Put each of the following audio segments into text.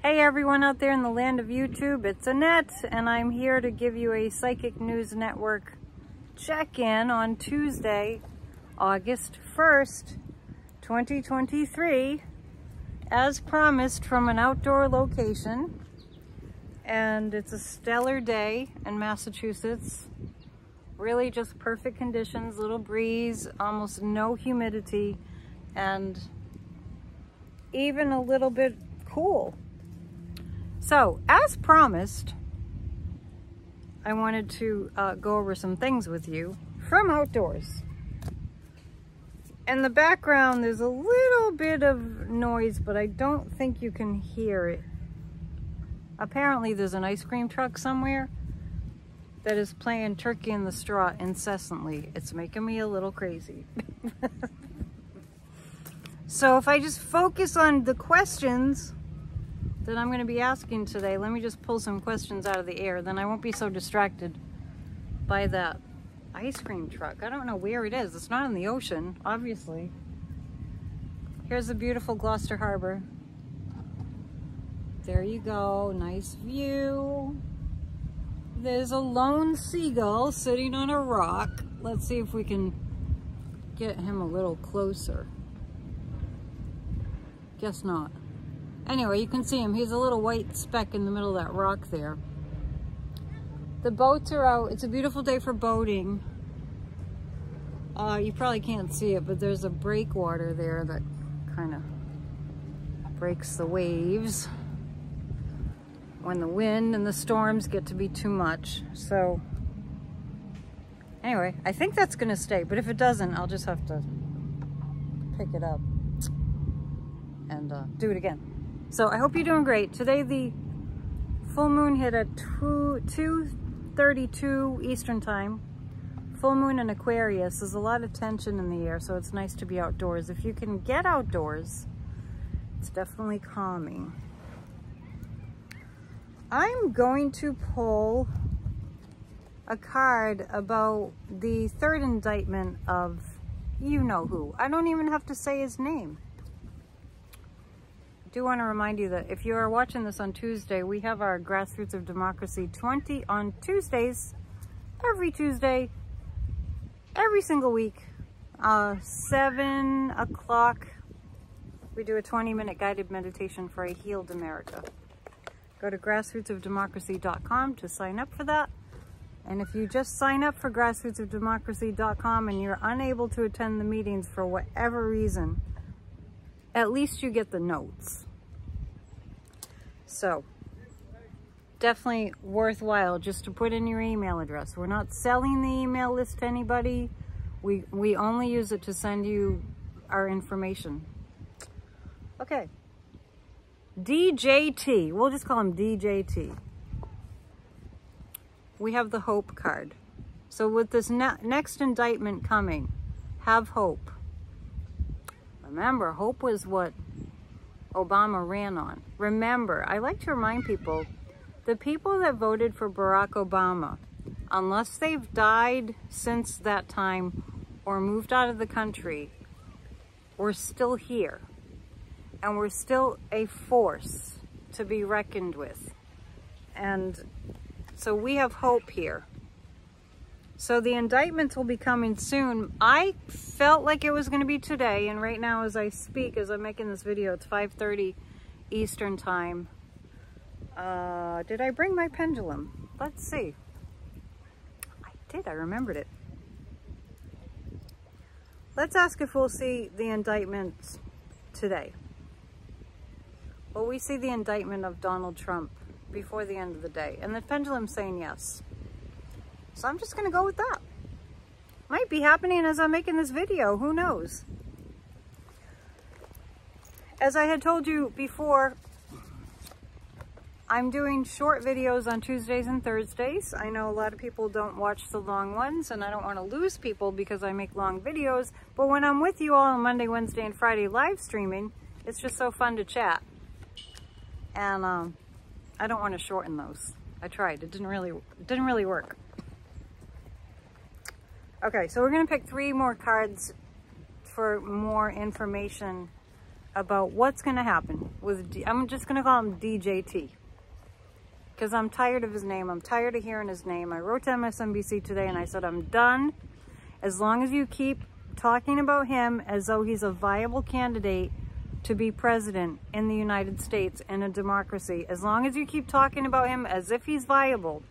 Hey everyone out there in the land of YouTube, it's Annette, and I'm here to give you a Psychic News Network check-in on Tuesday, August 1st, 2023, as promised from an outdoor location. And it's a stellar day in Massachusetts. Really just perfect conditions, little breeze, almost no humidity, and even a little bit cool. So, as promised, I wanted to go over some things with you from outdoors. In the background, there's a little bit of noise, but I don't think you can hear it. Apparently, there's an ice cream truck somewhere that is playing Turkey in the Straw incessantly. It's making me a little crazy. So if I just focus on the questions that I'm going to be asking today, let me just pull some questions out of the air, then I won't be so distracted by that ice cream truck. I don't know where it is. It's not in the ocean, obviously. Here's the beautiful Gloucester Harbor. There you go, nice view. There's a lone seagull sitting on a rock. Let's see if we can get him a little closer. Guess not. Anyway, you can see him. He's a little white speck in the middle of that rock there. The boats are out. It's a beautiful day for boating. You probably can't see it, but there's a breakwater there that kind of breaks the waves when the wind and the storms get to be too much. So anyway, I think that's gonna stay, but if it doesn't, I'll just have to pick it up and do it again. So I hope you're doing great. Today the full moon hit at 2:32 Eastern time. Full moon in Aquarius. There's a lot of tension in the air, so it's nice to be outdoors. If you can get outdoors, it's definitely calming. I'm going to pull a card about the third indictment of you-know-who. I don't even have to say his name. I do want to remind you that if you are watching this on Tuesday, we have our Grassroots of Democracy 20 on Tuesdays, every Tuesday, every single week, 7 o'clock. We do a 20-minute guided meditation for a healed America. Go to grassrootsofdemocracy.com to sign up for that. And if you just sign up for grassrootsofdemocracy.com and you're unable to attend the meetings for whatever reason, at least you get the notes. So, definitely worthwhile just to put in your email address. We're not selling the email list to anybody. We only use it to send you our information. Okay. DJT. We'll just call him DJT. We have the hope card. So with this next indictment coming, have hope. Remember, hope was what Obama ran on. Remember, I like to remind people, the people that voted for Barack Obama, unless they've died since that time or moved out of the country, we're still here. And we're still a force to be reckoned with. And so we have hope here. So the indictments will be coming soon. I felt like it was going to be today, and right now as I speak, as I'm making this video, it's 5:30 Eastern time. Did I bring my pendulum? Let's see. I did, I remembered it. Let's ask if we'll see the indictments today. Well, we see the indictment of Donald Trump before the end of the day, and the pendulum's saying yes. So I'm just gonna go with that. Might be happening as I'm making this video, who knows? As I had told you before, I'm doing short videos on Tuesdays and Thursdays. I know a lot of people don't watch the long ones, and I don't want to lose people because I make long videos, but when I'm with you all on Monday, Wednesday, and Friday live streaming, it's just so fun to chat. And I don't want to shorten those. I tried, it didn't really work. Okay, so we're gonna pick 3 more cards for more information about what's going to happen with, I'm just going to call him DJT. Because I'm tired of his name. I'm tired of hearing his name. I wrote to MSNBC today and I said, I'm done. As long as you keep talking about him as though he's a viable candidate to be president in the United States in a democracy, as long as you keep talking about him as if he's viable,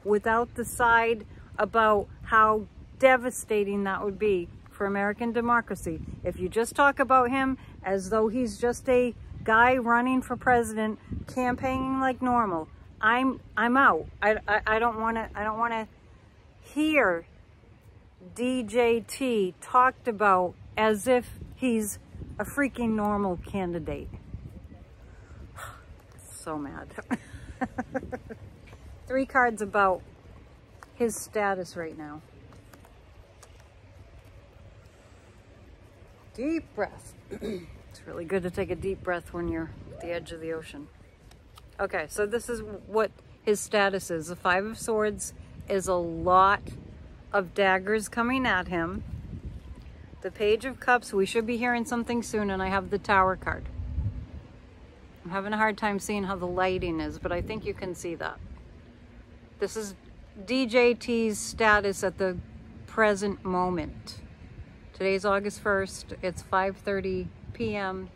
without the side about how devastating that would be for American democracy. If you just talk about him as though he's just a guy running for president, campaigning like normal, I'm out. I don't want to hear DJT talked about as if he's a freaking normal candidate. So mad. 3 cards about his status right now. Deep breath. It's really good to take a deep breath when you're at the edge of the ocean. Okay, so this is what his status is. The 5 of Swords is a lot of daggers coming at him. The Page of Cups, we should be hearing something soon, and I have the Tower card. I'm having a hard time seeing how the lighting is, but I think you can see that. This is DJT's status at the present moment. Today's August 1st. It's 5:30 p.m.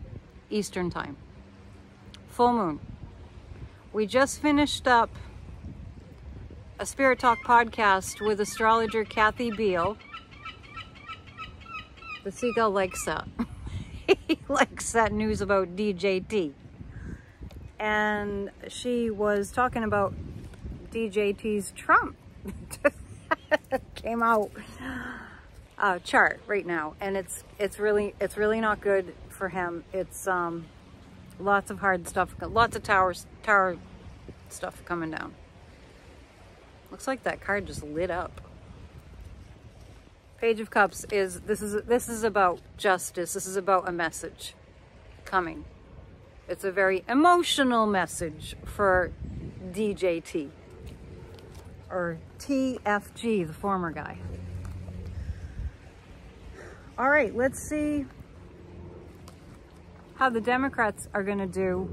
Eastern Time. Full moon. We just finished up a Spirit Talk podcast with astrologer Kathy Beale. The seagull likes that. He likes that news about DJT. And she was talking about DJT's Trump. Came out chart right now, and it's really not good for him. It's lots of hard stuff, lots of tower stuff coming down. Looks like that card just lit up. Page of Cups is this is about justice. This is about a message coming. It's a very emotional message for DJT, or TFG, the former guy. All right, let's see how the Democrats are going to do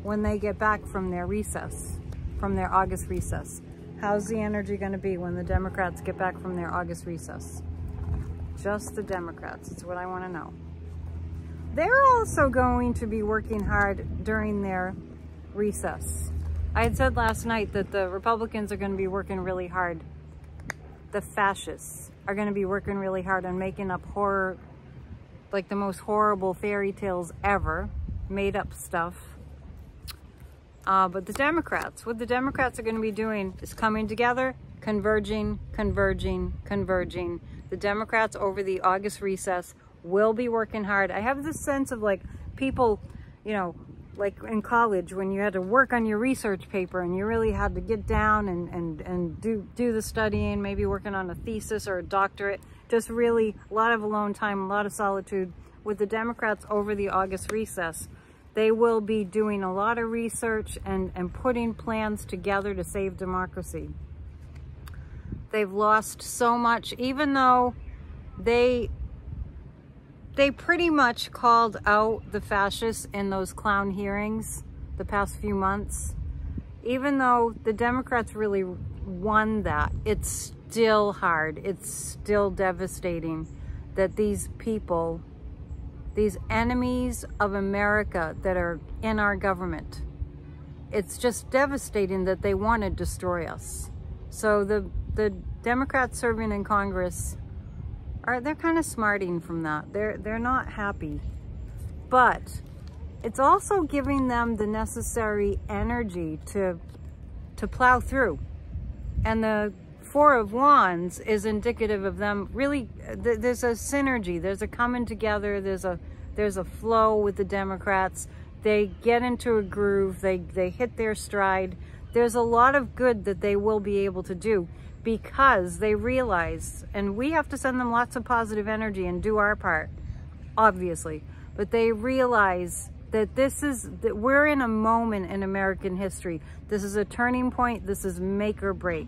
when they get back from their recess, from their August recess. How's the energy going to be when the Democrats get back from their August recess? Just the Democrats, it's what I want to know. They're also going to be working hard during their recess. I had said last night that the Republicans are going to be working really hard. The fascists are going to be working really hard on making up horror, like the most horrible fairy tales ever, made up stuff. But the Democrats, what the Democrats are going to be doing is coming together, converging. The Democrats over the August recess will be working hard. I have this sense of like people, you know, like in college when you had to work on your research paper and you really had to get down and do the studying, maybe working on a thesis or a doctorate, just really a lot of alone time, a lot of solitude. With the Democrats over the August recess, they will be doing a lot of research and putting plans together to save democracy. They've lost so much, even though they pretty much called out the fascists in those clown hearings the past few months. Even though the Democrats really won that, it's still hard. It's still devastating that these people, these enemies of America that are in our government, it's just devastating that they want to destroy us. So the Democrats serving in Congress, they're kind of smarting from that. They're not happy. But it's also giving them the necessary energy to plow through. And the Four of Wands is indicative of them really, there's a synergy, there's a coming together, there's a flow with the Democrats. They get into a groove, they hit their stride. There's a lot of good that they will be able to do because they realize, and we have to send them lots of positive energy and do our part, obviously, but they realize that that we're in a moment in American history. This is a turning point. This is make or break.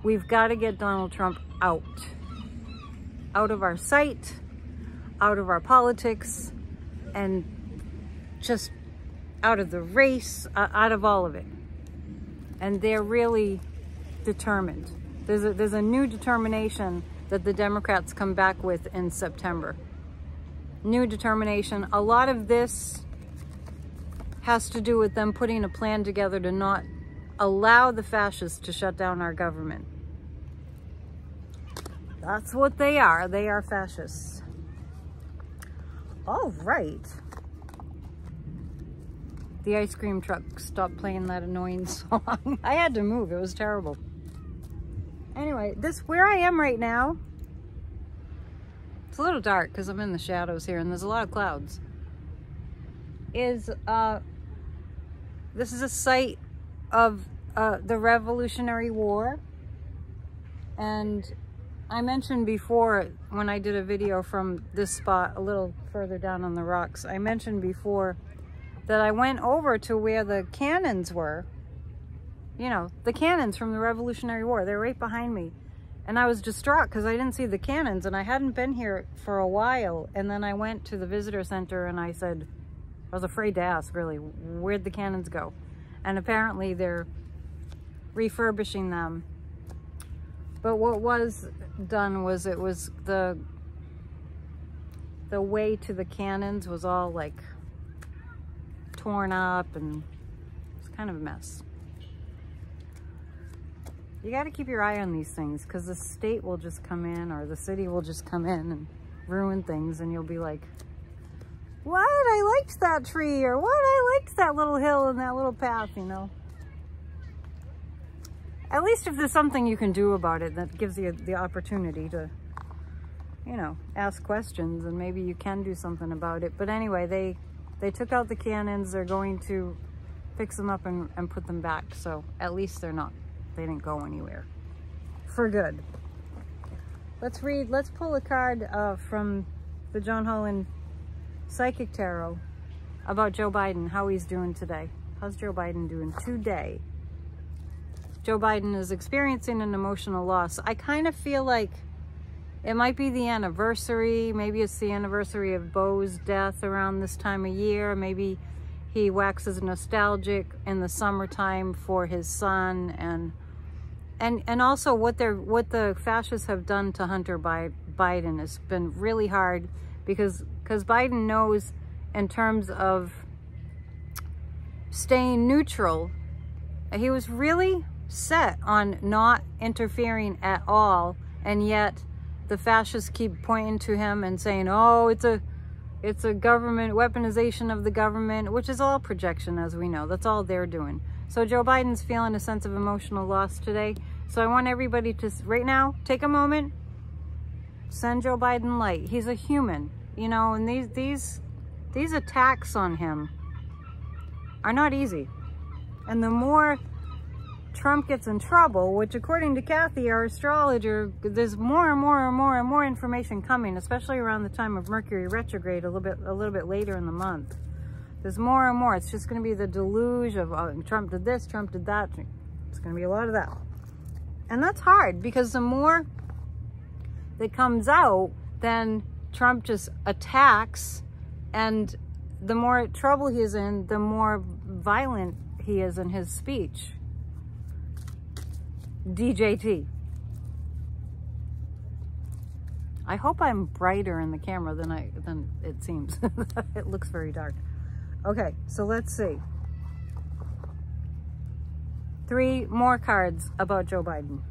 We've got to get Donald Trump out of our sight, out of our politics, and just out of the race, out of all of it. And they're really determined. There's a new determination that the Democrats come back with in September. New determination. A lot of this has to do with them putting a plan together to not allow the fascists to shut down our government. That's what they are. They are fascists. All right. The ice cream truck stopped playing that annoying song. I had to move. It was terrible. Anyway, where I am right now, it's a little dark because I'm in the shadows here and there's a lot of clouds. This is a site of the Revolutionary War. And I mentioned before when I did a video from this spot a little further down on the rocks, I mentioned before that I went over to where the cannons were. You know, the cannons from the Revolutionary War. They're right behind me. And I was distraught because I didn't see the cannons and I hadn't been here for a while. And then I went to the visitor center and I said, I was afraid to ask really, where'd the cannons go? And apparently they're refurbishing them. But what was done was it was the way to the cannons was all like torn up and it's kind of a mess. You got to keep your eye on these things because the state will just come in or the city will just come in and ruin things and you'll be like, what? I liked that tree, or what? I liked that little hill and that little path, you know. At least if there's something you can do about it that gives you the opportunity to, you know, ask questions and maybe you can do something about it. But anyway, they took out the cannons. They're going to fix them up and put them back. So at least they didn't go anywhere for good. Let's pull a card from the John Holland Psychic Tarot about Joe Biden, how he's doing today. How's Joe Biden doing today? Joe Biden is experiencing an emotional loss. I kind of feel like it might be the anniversary. Maybe it's the anniversary of Beau's death around this time of year. Maybe he waxes nostalgic in the summertime for his son, and also what the fascists have done to Hunter Biden has been really hard because Biden knows in terms of staying neutral. He was really set on not interfering at all, and yet the fascists keep pointing to him and saying, oh, it's a government weaponization of the government, which is all projection, as we know. That's all they're doing. So Joe Biden's feeling a sense of emotional loss today. So I want everybody to, right now, take a moment, send Joe Biden light. He's a human, you know, and these attacks on him are not easy. And the more Trump gets in trouble, which according to Kathy, our astrologer, there's more and more information coming, especially around the time of Mercury retrograde, a little bit later in the month. There's more and more. It's just going to be the deluge of Trump did this, Trump did that. It's going to be a lot of that. And that's hard because the more that comes out, then Trump just attacks, and the more trouble he is in, the more violent he is in his speech. DJT. I hope I'm brighter in the camera than it seems. It looks very dark. Okay, so let's see. 3 more cards about Joe Biden.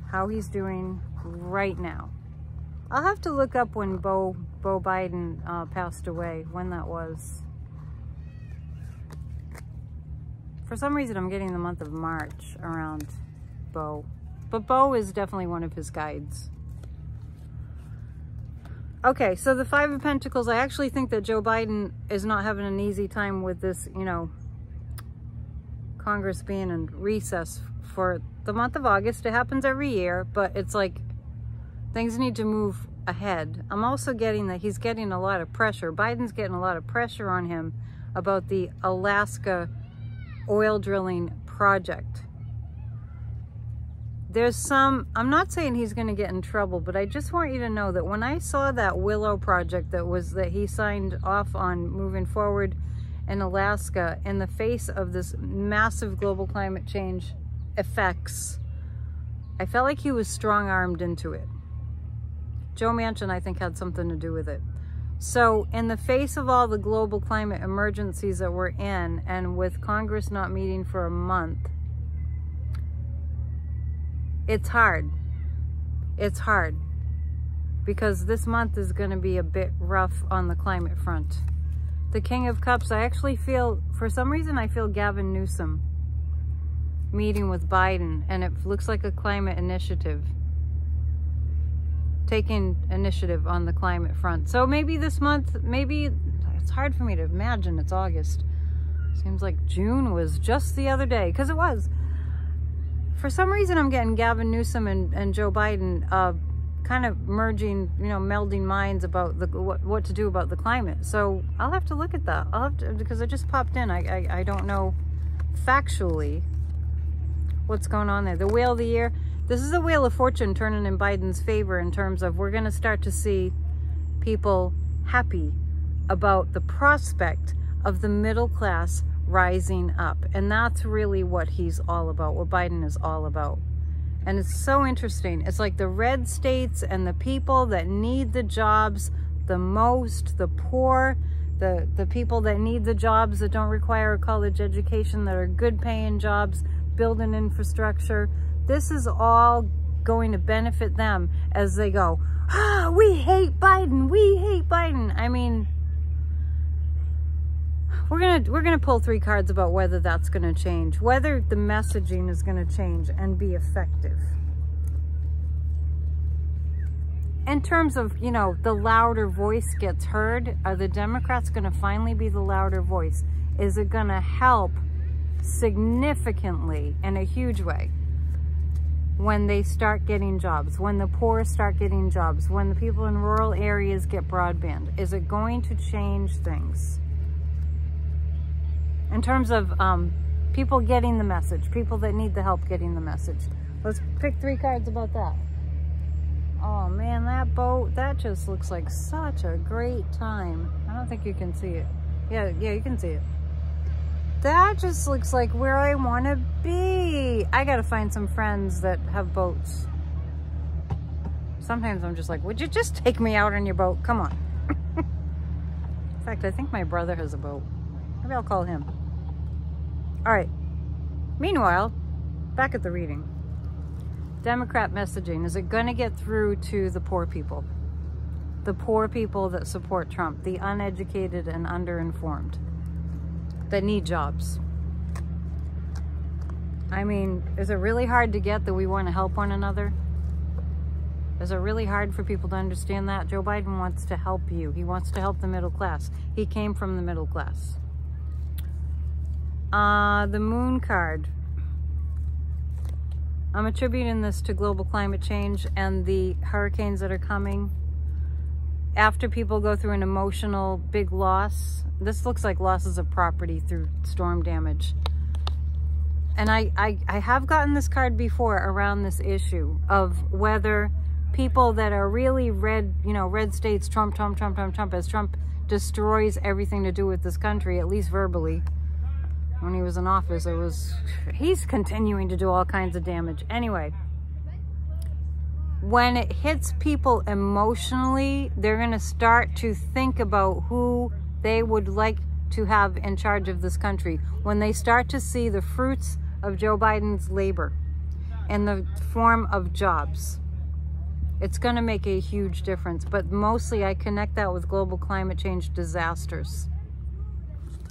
How he's doing right now. I'll have to look up when Beau Biden passed away, when that was. For some reason, I'm getting the month of March around Beau. But Beau is definitely one of his guides. Okay, so the 5 of Pentacles, I actually think that Joe Biden is not having an easy time with this, you know, Congress being in recess for the month of August. It happens every year, but it's like things need to move ahead. I'm also getting that he's getting a lot of pressure. Biden's getting a lot of pressure on him about the Alaska oil drilling project. there's some, I'm not saying he's going to get in trouble, but I just want you to know that when I saw that Willow project that he signed off on moving forward in Alaska, in the face of this massive global climate change effects, I felt like he was strong-armed into it. Joe Manchin, I think, had something to do with it. So in the face of all the global climate emergencies that we're in, and with Congress not meeting for a month, it's hard. It's hard. Because this month is going to be a bit rough on the climate front. The King of Cups, I actually feel, for some reason, I feel Gavin Newsom meeting with Biden, and it looks like a climate initiative. Taking initiative on the climate front. So maybe this month, maybe, it's hard for me to imagine it's August. Seems like June was just the other day, because it was. For some reason, I'm getting Gavin Newsom and Joe Biden kind of merging, you know, melding minds about what to do about the climate. So I'll have to look at that. I'll have to, because it just popped in. I don't know factually what's going on there. The Whale of the Year. This is a Wheel of Fortune turning in Biden's favor in terms of we're going to start to see people happy about the prospect of the middle class rising up. And that's really what he's all about, what Biden is all about. And it's so interesting. It's like the red states and the people that need the jobs the most, the poor, the people that need the jobs that don't require a college education, that are good paying jobs, building infrastructure. This is all going to benefit them as they go, ah, we hate Biden, we hate Biden. I mean, we're gonna pull 3 cards about whether that's gonna change, whether the messaging is gonna change and be effective. In terms of, you know, the louder voice gets heard, are the Democrats gonna finally be the louder voice? Is it gonna help significantly in a huge way when they start getting jobs, when the poor start getting jobs, when the people in rural areas get broadband? Is it going to change things? In terms of people getting the message, people that need the help getting the message. Let's pick 3 cards about that. Oh man, that boat, that just looks like such a great time. I don't think you can see it. Yeah, you can see it. That just looks like where I want to be. I gotta find some friends that have boats. Sometimes I'm just like, would you just take me out on your boat? Come on. In fact, I think my brother has a boat. Maybe I'll call him. All right. Meanwhile, back at the reading. Democrat messaging. Is it going to get through to the poor people? The poor people that support Trump. The uneducated and underinformed. That need jobs. I mean, is it really hard to get that we want to help one another? Is it really hard for people to understand that? Joe Biden wants to help you. He wants to help the middle class. He came from the middle class. The Moon card. I'm attributing this to global climate change and the hurricanes that are coming. After people go through an emotional big loss, this looks like losses of property through storm damage. And I have gotten this card before around this issue of whether people that are really red, you know, red states, Trump, as Trump destroys everything to do with this country, at least verbally. When he was in office, he's continuing to do all kinds of damage. Anyway, when it hits people emotionally, they're going to start to think about who they would like to have in charge of this country. When they start to see the fruits of Joe Biden's labor in the form of jobs, it's going to make a huge difference. But mostly I connect that with global climate change disasters.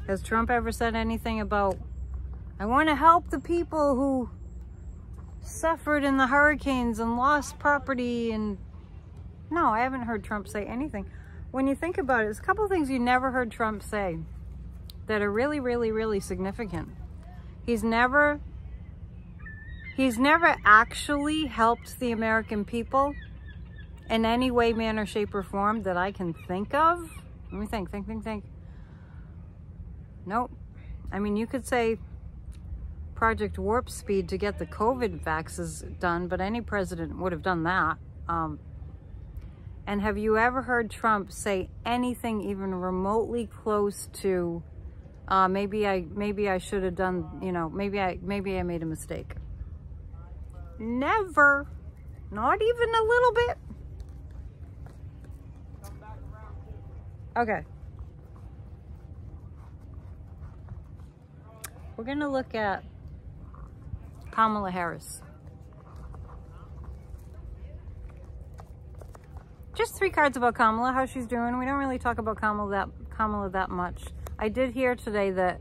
Has Trump ever said anything about, I want to help the people who suffered in the hurricanes and lost property? And no, I haven't heard Trump say anything. When you think about it, there's a couple of things you never heard Trump say that are really, really, really significant. He's never actually helped the American people in any way, manner, shape, or form that I can think of. Let me think. Nope. I mean, you could say Project Warp Speed to get the COVID vaccines done, but any president would have done that. And have you ever heard Trump say anything even remotely close to, maybe I should have done, you know, maybe I made a mistake? Never. Not even a little bit. Okay. We're going to look at Kamala Harris. Just 3 cards about Kamala, how she's doing. We don't really talk about Kamala that much. I did hear today that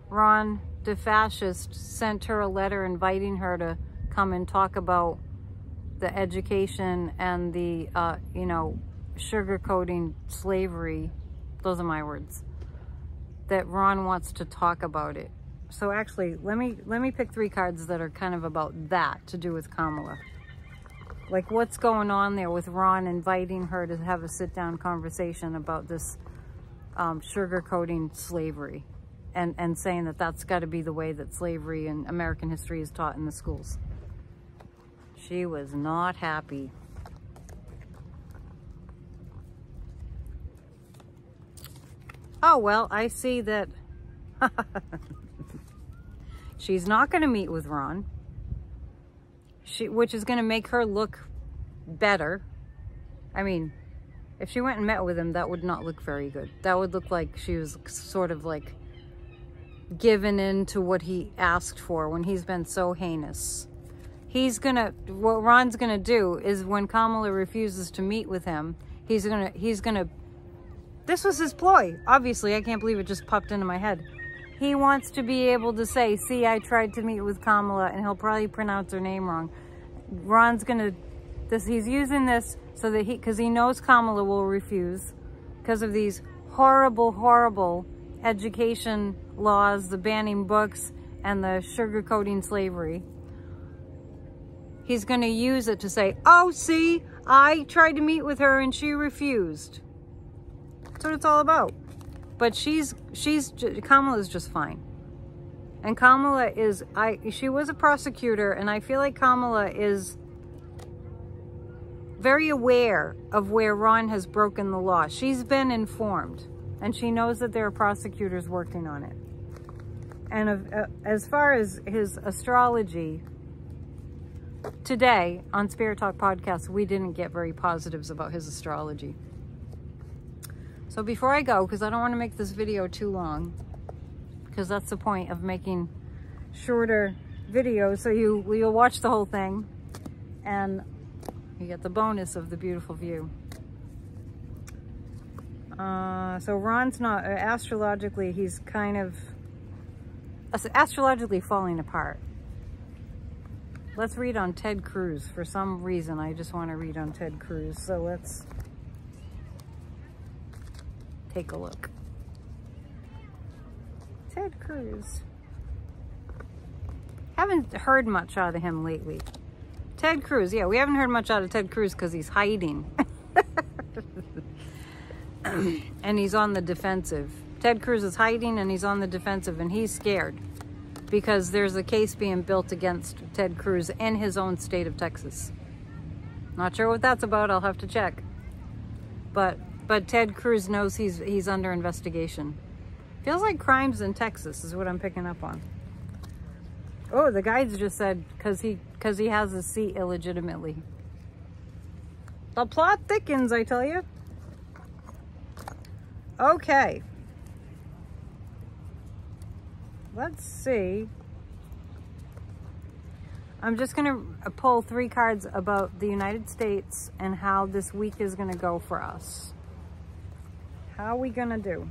Ron DeFascist sent her a letter inviting her to come and talk about the education and the, you know, sugarcoating slavery. Those are my words. That Ron wants to talk about it. So actually, let me pick 3 cards that are kind of about that, to do with Kamala. Like what's going on there with Ron inviting her to have a sit-down conversation about this sugarcoating slavery and saying that that's got to be the way that slavery and American history is taught in the schools. She was not happy. Oh, well, I see that she's not going to meet with Ron. Which is going to make her look better. I mean, if she went and met with him, that would not look very good. That would look like she was sort of like given in to what he asked for when he's been so heinous. What Ron's gonna do is when Kamala refuses to meet with him, he's gonna, this was his ploy. Obviously, I can't believe it just popped into my head. He wants to be able to say, see, I tried to meet with Kamala, and he'll probably pronounce her name wrong. Ron's gonna, he's using this so that because he knows Kamala will refuse because of these horrible, horrible education laws, the banning books and the sugarcoating slavery. He's gonna use it to say, oh, see, I tried to meet with her and she refused. That's what it's all about. But Kamala's just fine. And Kamala is, she was a prosecutor, and I feel like Kamala is very aware of where Ron has broken the law. She's been informed, and she knows that there are prosecutors working on it. And as far as his astrology, today on Spirit Talk Podcast, we didn't get very positives about his astrology. So before I go, because I don't want to make this video too long, because that's the point of making shorter videos, so you'll watch the whole thing, and you get the bonus of the beautiful view. So Ron's not, astrologically, he's kind of, astrologically falling apart. Let's read on Ted Cruz. For some reason, I just want to read on Ted Cruz, so let's take a look. Ted Cruz. Haven't heard much out of him lately. Ted Cruz, yeah, we haven't heard much out of Ted Cruz because he's hiding. And he's on the defensive. Ted Cruz is hiding and he's on the defensive, and he's scared because there's a case being built against Ted Cruz in his own state of Texas. Not sure what that's about, I'll have to check. But Ted Cruz knows he's under investigation. Feels like crimes in Texas is what I'm picking up on. Oh, the guides just said because he has a seat illegitimately. The plot thickens, I tell you. Okay. Let's see. I'm just going to pull 3 cards about the United States and how this week is going to go for us. How are we going to do?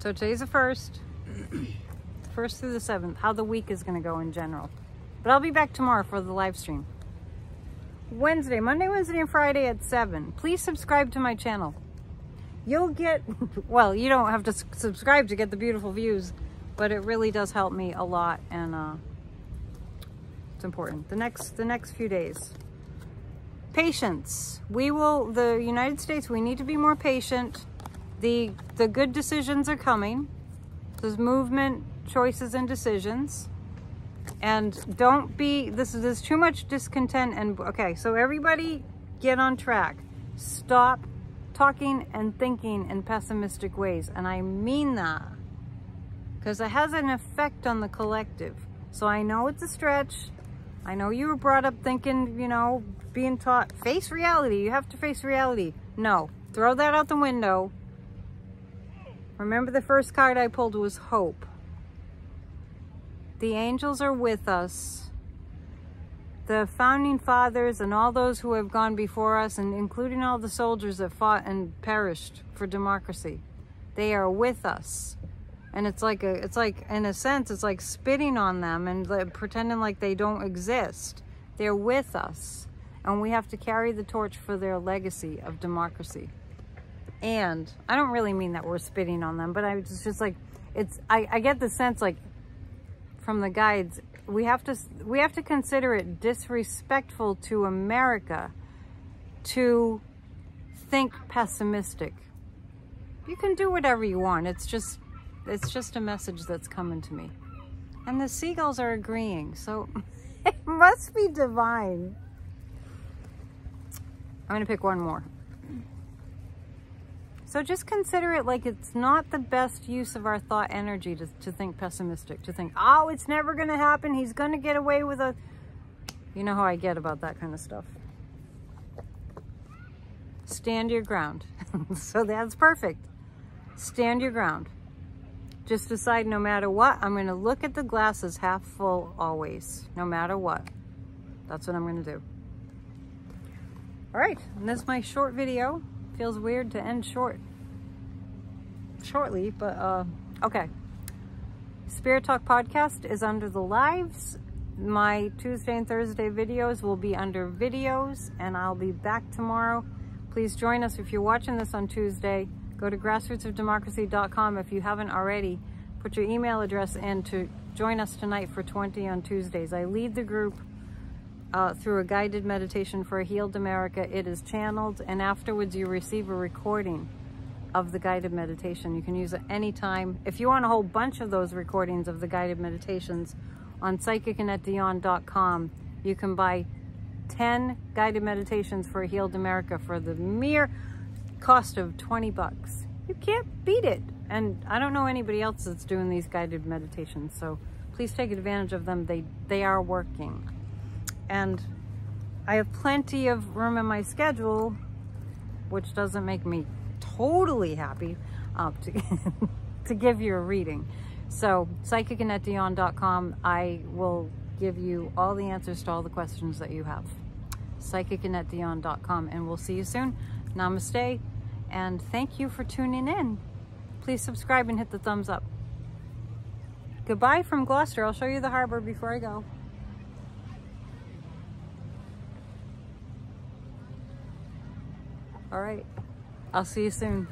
So today's the 1st. 1st through the 7th. How the week is going to go in general. But I'll be back tomorrow for the live stream. Monday, Wednesday, and Friday at 7. Please subscribe to my channel. You'll get, well, you don't have to subscribe to get the beautiful views, but it really does help me a lot, and it's important. The next few days. Patience. The United States, we need to be more patient. The good decisions are coming. says movement, choices, and decisions. And don't be, there's too much discontent. And okay, so everybody get on track. Stop talking and thinking in pessimistic ways. And I mean that, because it has an effect on the collective. So I know it's a stretch. I know you were brought up thinking, you know, being taught, face reality. You have to face reality. No, throw that out the window. Remember, the first card I pulled was hope. The angels are with us. The founding fathers and all those who have gone before us, and including all the soldiers that fought and perished for democracy, they are with us. And it's like in a sense, it's like spitting on them and pretending like they don't exist. They're with us, and we have to carry the torch for their legacy of democracy. And I don't really mean that we're spitting on them, but it's just like, I get the sense, like, from the guides, we have to consider it disrespectful to America to think pessimistic. You can do whatever you want. It's just a message that's coming to me. And the seagulls are agreeing, so it must be divine. I'm gonna pick one more. So just consider it like it's not the best use of our thought energy to think pessimistic, to think, oh, it's never going to happen. He's going to get away with a... You know how I get about that kind of stuff. Stand your ground. So that's perfect. Stand your ground. Just decide, no matter what, I'm going to look at the glass as half full always, no matter what. That's what I'm going to do. All right, and this is my short video. Feels weird to end shortly, but okay. Spirit Talk podcast is under the lives. My Tuesday and Thursday videos will be under videos, and I'll be back tomorrow. Please join us if you're watching this on Tuesday. Go to grassrootsofdemocracy.com if you haven't already. Put your email address in to join us tonight for 20 on Tuesdays. I lead the group through a guided meditation for a healed America. It is channeled, and afterwards you receive a recording of the guided meditation. You can use it anytime. If you want a whole bunch of those recordings of the guided meditations, on psychicannetdion.com, you can buy 10 guided meditations for a healed America for the mere cost of 20 bucks. You can't beat it. And I don't know anybody else that's doing these guided meditations, so please take advantage of them. They are working. And I have plenty of room in my schedule, which doesn't make me totally happy, to give you a reading. So psychicannetdion.com, I will give you all the answers to all the questions that you have. psychicannetdion.com, and we'll see you soon. Namaste, and thank you for tuning in. Please subscribe and hit the thumbs up. Goodbye from Gloucester. I'll show you the harbor before I go. All right, I'll see you soon.